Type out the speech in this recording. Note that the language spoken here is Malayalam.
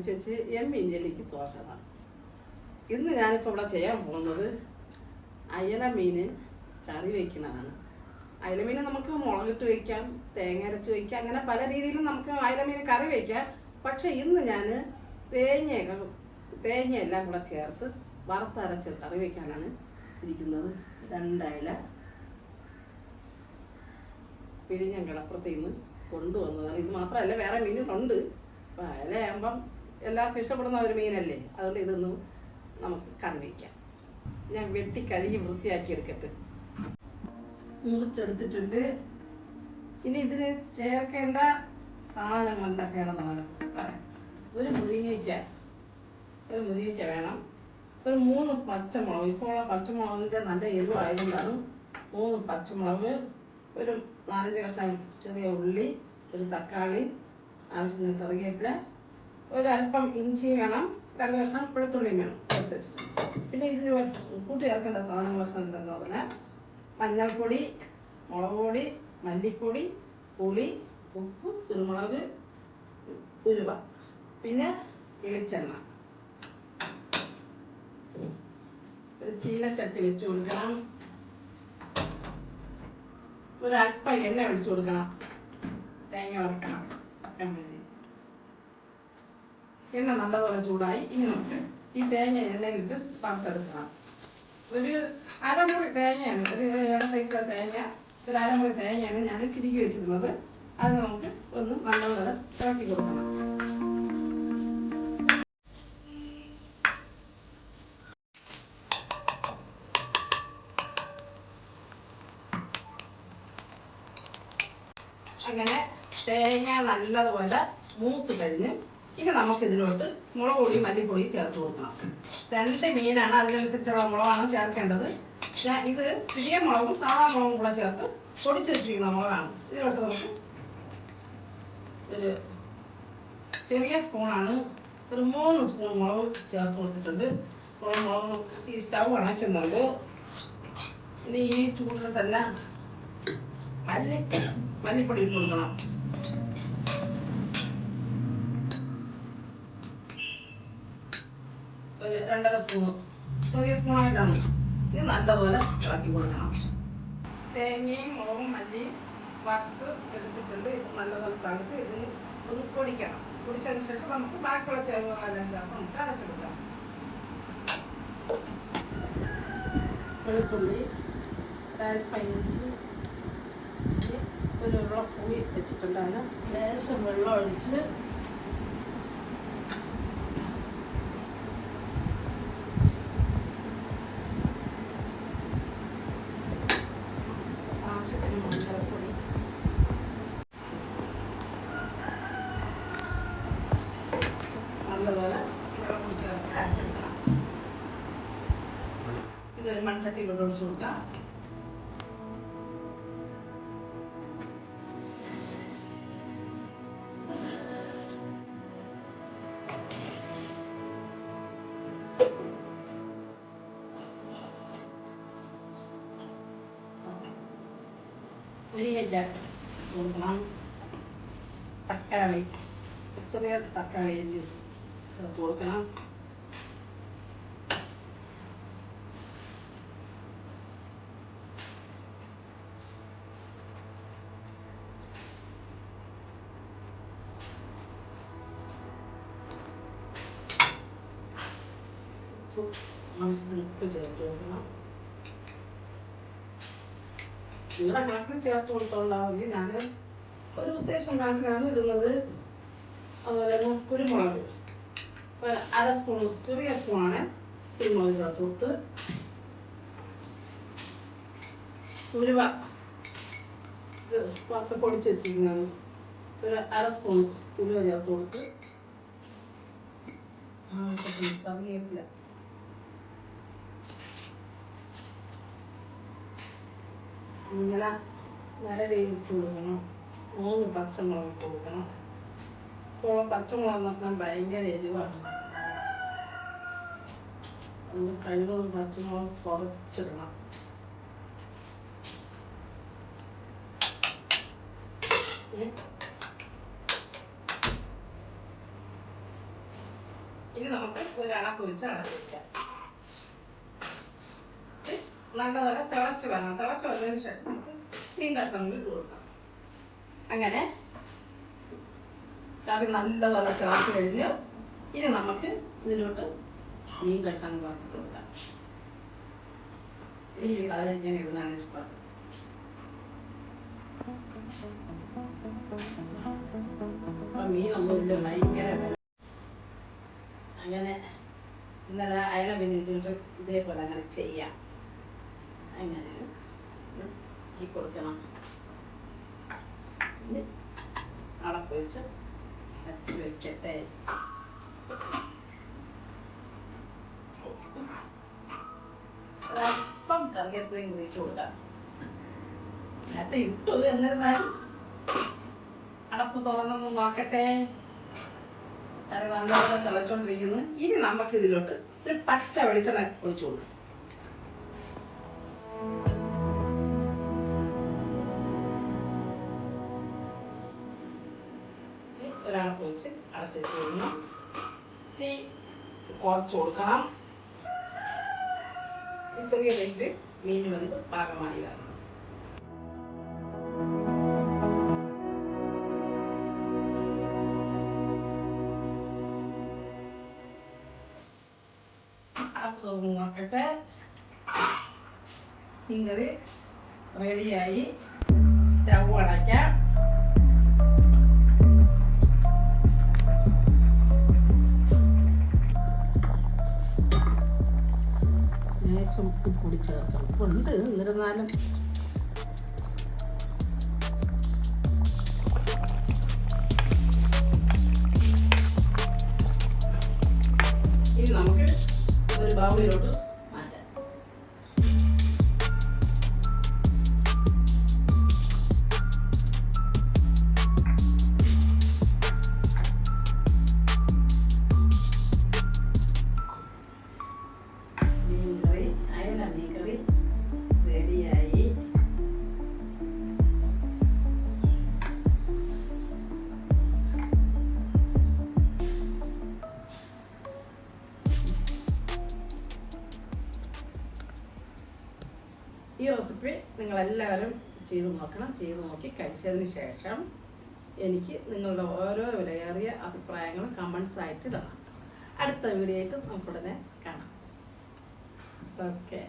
ചേച്ചി എമ്മീൻ ജെല്ലിക്ക് സ്വാഗതം. ഇന്ന് ഞാനിപ്പോൾ ഇവിടെ ചെയ്യാൻ പോകുന്നത് അയല മീൻ കറി വയ്ക്കുന്നതാണ്. അയല മീൻ നമുക്ക് മുളകിട്ട് വയ്ക്കാം, തേങ്ങ അരച്ച് വയ്ക്കാം, അങ്ങനെ പല രീതിയിലും നമുക്ക് അയല മീൻ കറി വയ്ക്കാം. പക്ഷെ ഇന്ന് ഞാൻ തേങ്ങയെല്ലാം കൂടെ ചേർത്ത് വറുത്തരച്ച് കറി വയ്ക്കാനാണ് ഇരിക്കുന്നത്. 2 അയല പിഴിഞ്ഞ കിടപ്പുറത്തിൽ നിന്ന് കൊണ്ടുവന്നതാണ്. ഇത് മാത്രമല്ല വേറെ മീനുകളുണ്ട്. അപ്പം അയലയാകുമ്പം എല്ലാവർക്കും ഇഷ്ടപ്പെടുന്ന ഒരു മീനല്ലേ, അതുകൊണ്ട് ഇതൊന്നും നമുക്ക് കറി വയ്ക്കാം. ഞാൻ വെട്ടി കഴുകി വൃത്തിയാക്കി എടുക്കട്ടെ. മുറിച്ചെടുത്തിട്ടുണ്ട്. ഇനി ഇതിന് ചേർക്കേണ്ട സാധനങ്ങൾ എന്തൊക്കെയാണെന്നാണ് പറയാം. ഒരു മുരിങ്ങയ്ക്ക വേണം. ഒരു 3 പച്ചമുളക്. ഇപ്പോൾ പച്ചമുളകിൻ്റെ നല്ല എരിവായതുകൊണ്ടാണ് 3 പച്ചമുളക്, ഒരു 4-5 കഷ്ണം ചെറിയ ഉള്ളി, ഒരു തക്കാളി, ആവശ്യത്തിന് കറിവേപ്പില, ഒരല്പം ഇഞ്ചി വേണം, 2 കഷ്ണം വെളുത്തുള്ളിയും വേണം എടുത്ത് വെച്ചിട്ട്. പിന്നെ ഇതിന് കൂട്ടി ചേർക്കേണ്ട സാധനങ്ങളൊക്കെ എന്തെന്ന് പറഞ്ഞാൽ മഞ്ഞൾപ്പൊടി, മുളക് പൊടി, മല്ലിപ്പൊടി, പുളി, ഉപ്പ്, കുരുമുളക്, ഉലുവ, പിന്നെ വെളിച്ചെണ്ണ. ഒരു ചീനച്ചട്ടി വെച്ച് കൊടുക്കണം. ഒരല്പം എണ്ണ ഒഴിച്ചു കൊടുക്കണം. തേങ്ങ വറുക്കണം. എണ്ണ നല്ലപോലെ ചൂടായി. ഇനി നമുക്ക് ഈ തേങ്ങ എണ്ണയിലിട്ട് വറുത്തെടുക്കണം. ഒരു അരമുറി തേങ്ങയാണ്, ഒരു ഇട സൈസിലെ തേങ്ങ, ഒരു അരമുറി തേങ്ങയാണ് ഞാൻ ചിരിക്കി വെച്ചിരുന്നത്. അത് നമുക്ക് ഒന്ന് നല്ലപോലെ ഇറക്കി കൊടുക്കണം. അങ്ങനെ തേങ്ങ നല്ലതുപോലെ മൂത്ത് കഴിഞ്ഞ് ഇനി നമുക്ക് ഇതിലോട്ട് മുളക് പൊടി, മല്ലിപ്പൊടി ചേർത്ത് കൊടുക്കണം. 2 മീനാണ്, അതിനനുസരിച്ചുള്ള മുളകാണ് ചേർക്കേണ്ടത്. ഇത് ചെറിയ മുളകും സാധാ മുളകും കൂടെ ചേർത്ത് പൊടിച്ച് വെച്ചിരിക്കുന്ന മുളകാണ്. ഇതിലോട്ട് നമുക്ക് ഒരു ചെറിയ സ്പൂണാണ്, ഒരു 3 സ്പൂൺ മുളക് ചേർത്ത് കൊടുത്തിട്ടുണ്ട്. മുളക് ഈ സ്റ്റൗ അണയ്ക്കുന്നുണ്ട്. ഇനി ഈ ചൂടിൽ തന്നെ മല്ലിപ്പൊടി ഇട്ട് കൊടുക്കണം. ഒരു 2.5 സ്പൂൺ, ചെറിയ സ്പൂണായിട്ടാണ്. ഇത് നല്ലപോലെ ഇളക്കി കൊടുക്കണം. തേങ്ങയും മുളകും മല്ലിയും വറുത്ത് എടുത്തിട്ടുണ്ട്. ഇത് നല്ലപോലെ തണുത്ത് ഇതിന് ഒന്ന് പൊടിക്കണം. പൊടിച്ചതിന് ശേഷം നമുക്ക് ബാക്കിയുള്ള ചേരുവകളെല്ലാം ചേർത്ത് നമുക്ക് അരച്ചെടുക്കാം. വെളുത്തുള്ളി, ഒരല്പം ഇഞ്ചി, ഒരു ഉരുളപ്പുളി വെച്ചിട്ടുണ്ട്. അതിന് ലേശം വെള്ളം ഒഴിച്ച് ആവശ്യത്തിന് മഞ്ഞൾപ്പൊടി, നല്ലപോലെ വെള്ളം ചേർത്ത് അരച്ചെടുക്കണം. ഇതൊരു മൺചട്ടിയിലോട്ട് ഒഴിച്ചു കൊടുക്കാം. ഉള്ളിയില്ല കൊടുക്കണം. തക്കാളി, ചെറിയ തക്കാളി ചേർത്ത് കൊടുക്കണം. ആവശ്യത്തിന് ഉപ്പ് ചേർത്ത് കൊടുക്കണം. നിങ്ങളുടെ കണക്കിൽ ചേർത്ത് കൊടുത്തോണ്ടാൽ മതി. ഞാൻ ഒരു ഉദ്ദേശം കണക്കിനാണ് ഇടുന്നത്. അതുപോലെ തന്നെ കുരുമുളക്, 1/2 സ്പൂൺ, ചെറിയ സ്പൂണാണ് കുരുമുളക് ചേർത്ത് കൊടുത്ത്. ഉലുവ ഇത് വറുത്ത് പൊടിച്ച് വെച്ചിരിക്കുന്നതാണ്. ഒരു 1/2 സ്പൂൺ ഉലുവ ചേർത്ത് കൊടുത്ത്. കറിവേപ്പില, ഇങ്ങനെ നരവേവിച്ച് കൊടുക്കണം. 3 പച്ചമുളക് ഇട്ട് കൊടുക്കണം. ഇപ്പോൾ പച്ചമുളക് നോക്കാൻ ഭയങ്കര എരിവാണ്. അതുകൊണ്ട് കഴിവതും പച്ചമുളക് കുറച്ചിടണം. ഇനി നമുക്ക് ഒരു അടപ്പ് വെച്ച് അടച്ച് വയ്ക്കാം. നല്ലപോലെ തിളച്ച് വരണം. തിളച്ച് വന്നതിന് ശേഷം നമുക്ക് മീൻ കഷ്ണങ്ങൾ ഇട്ട് കൊടുക്കാം. അങ്ങനെ കറി നല്ലപോലെ തിളച്ച് കഴിഞ്ഞ് ഇനി നമുക്ക് ഇതിലോട്ട് മീൻ കഷ്ണങ്ങൾ ഇട്ട് കൊടുക്കാം. ഈ കറി ഇങ്ങനെ ഇടുന്നതാണ് ഇഷ്ടം. മീനൊന്നും ഇല്ല, ഭയങ്കര അങ്ങനെ ഇന്നലെ അയല പിന്നിട്ട് ഇതേപോലെ അങ്ങനെ ചെയ്യാം. അങ്ങനെ ഈ കൊടുക്കണം. അടപ്പ് വെച്ച് അടച്ച് വെക്കട്ടെ. ഒരല്പം കറിവേപ്പിലയും കൂടി ഇട്ട് കൊടുക്കാം. നേരത്തെ ഇട്ടു, എന്നിരുന്നാലും അടപ്പ് തുറന്നൊന്ന് നോക്കട്ടെ. കറി നല്ലപോലെ തിളച്ചോണ്ടിരിക്കുന്നു. ഇനി നമുക്ക് ഇതിലോട്ട് ഒരു പച്ച വെളിച്ചെണ്ണ ഒഴിച്ചു കൊടുക്കും. ഒരടപ്പ് വെച്ച് അടച്ചു വെച്ച് തീ കുറച്ച് കൊടുക്കണം. ചെറിയ തീയിൽ മീൻ വന്ന് പാകമായി വരണം. നോക്കട്ടെ, മീൻ കറി റെഡിയായി. സ്റ്റൗ അടയ്ക്കാം. ലേശം ഉപ്പുപൊടി ചേർക്കണം. ഉപ്പുണ്ട്, എന്നിരുന്നാലും ഇനി നമുക്ക് ഒരു ബൗളിലോട്ട് മാറ്റാം. മീൻകറി, അയല മീൻകറി റെഡിയായി. ഈ റെസിപ്പി നിങ്ങളെല്ലാവരും ചെയ്ത് നോക്കണം. ചെയ്ത് നോക്കി കഴിച്ചതിന് ശേഷം എനിക്ക് നിങ്ങളുടെ ഓരോ വിലയേറിയ അഭിപ്രായങ്ങളും കമൻസ് ആയിട്ട് ഇടണം. അടുത്ത വീഡിയോ ആയിട്ട് നമുക്കുടനെ കാണാം. ഓക്കെ.